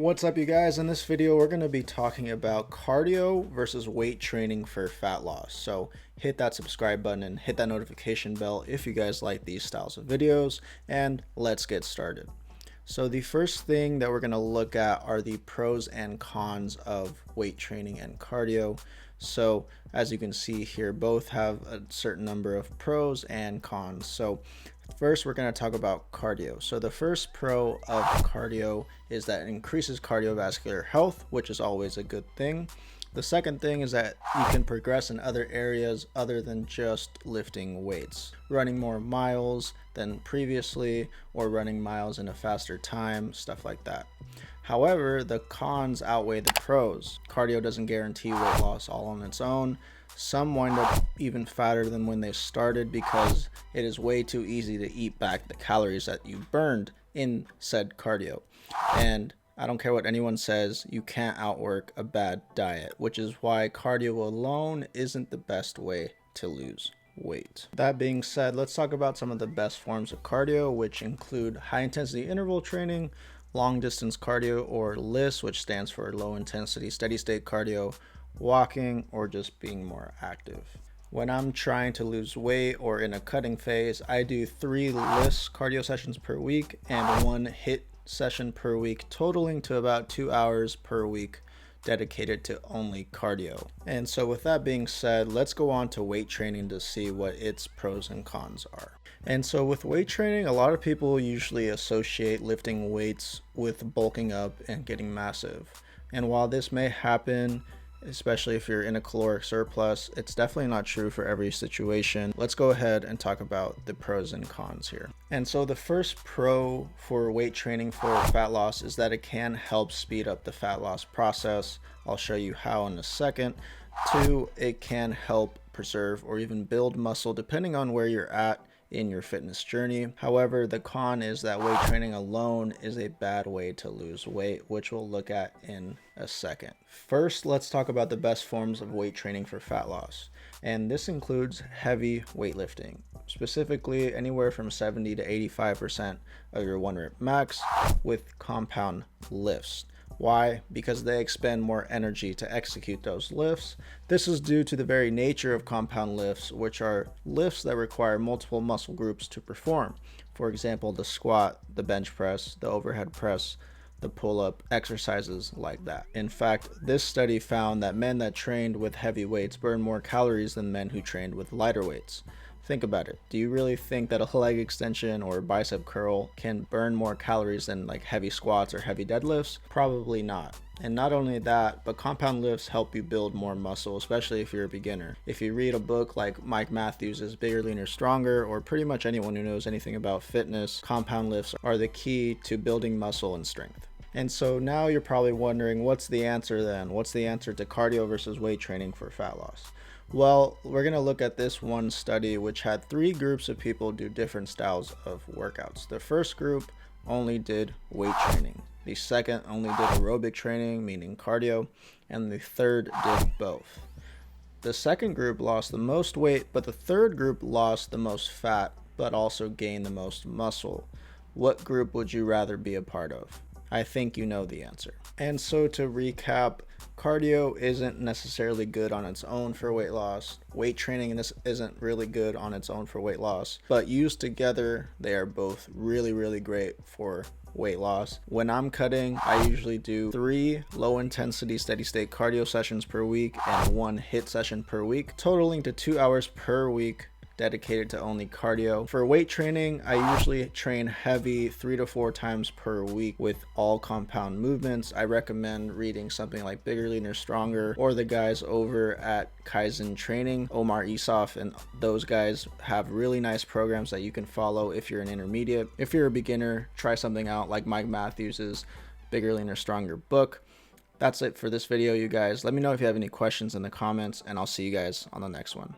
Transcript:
What's up, you guys? In this video we're going to be talking about cardio versus weight training for fat loss. So hit that subscribe button and hit that notification bell if you guys like these styles of videos, and let's get started. So the first thing that we're going to look at are the pros and cons of weight training and cardio. So as you can see here, both have a certain number of pros and cons. So first, we're going to talk about cardio. So the first pro of cardio is that it increases cardiovascular health, which is always a good thing. The second thing is that you can progress in other areas other than just lifting weights, running more miles than previously or running miles in a faster time, stuff like that. However, the cons outweigh the pros. Cardio doesn't guarantee weight loss all on its own. Some wind up even fatter than when they started because it is way too easy to eat back the calories that you burned in said cardio. And I don't care what anyone says, you can't outwork a bad diet, which is why cardio alone isn't the best way to lose weight. That being said, let's talk about some of the best forms of cardio, which include high intensity interval training, long distance cardio, or LISS, which stands for low intensity steady state cardio, walking, or just being more active. When I'm trying to lose weight or in a cutting phase, I do 3 LISS cardio sessions per week and 1 HIIT session per week, totaling to about 2 hours per week dedicated to only cardio. And so with that being said, let's go on to weight training to see what its pros and cons are. And so with weight training, a lot of people usually associate lifting weights with bulking up and getting massive. And while this may happen, especially if you're in a caloric surplus, it's definitely not true for every situation. Let's go ahead and talk about the pros and cons here. And so the first pro for weight training for fat loss is that it can help speed up the fat loss process. I'll show you how in a second. 2, it can help preserve or even build muscle depending on where you're at in your fitness journey. However, the con is that weight training alone is a bad way to lose weight, which we'll look at in a second. First, let's talk about the best forms of weight training for fat loss. And this includes heavy weightlifting, specifically anywhere from 70 to 85% of your 1 rep max with compound lifts. Why? Because they expend more energy to execute those lifts. This is due to the very nature of compound lifts, which are lifts that require multiple muscle groups to perform. For example, the squat, the bench press, the overhead press, the pull-up, exercises like that. In fact, this study found that men that trained with heavy weights burn more calories than men who trained with lighter weights. Think about it. Do you really think that a leg extension or bicep curl can burn more calories than like heavy squats or heavy deadlifts? Probably not. And not only that, but compound lifts help you build more muscle, especially if you're a beginner. If you read a book like Mike Matthews' Bigger, Leaner, Stronger, or pretty much anyone who knows anything about fitness, compound lifts are the key to building muscle and strength. And so now you're probably wondering, what's the answer then? What's the answer to cardio versus weight training for fat loss? Well, we're going to look at this one study which had 3 groups of people do different styles of workouts. The first group only did weight training. The second only did aerobic training, meaning cardio, and the third did both. The second group lost the most weight, but the third group lost the most fat, but also gained the most muscle. What group would you rather be a part of? I think you know the answer. And so to recap, cardio isn't necessarily good on its own for weight loss. Weight training isn't really good on its own for weight loss, but used together, they are both really great for weight loss. When I'm cutting, I usually do 3 low intensity steady state cardio sessions per week and 1 HIIT session per week, totaling to 2 hours per week dedicated to only cardio. For weight training, I usually train heavy 3 to 4 times per week with all compound movements. I recommend reading something like Bigger, Leaner, Stronger, or the guys over at Kaizen Training, Omar Isuf, and those guys have really nice programs that you can follow if you're an intermediate. If you're a beginner, try something out like Mike Matthews' Bigger, Leaner, Stronger book. That's it for this video, you guys. Let me know if you have any questions in the comments, and I'll see you guys on the next one.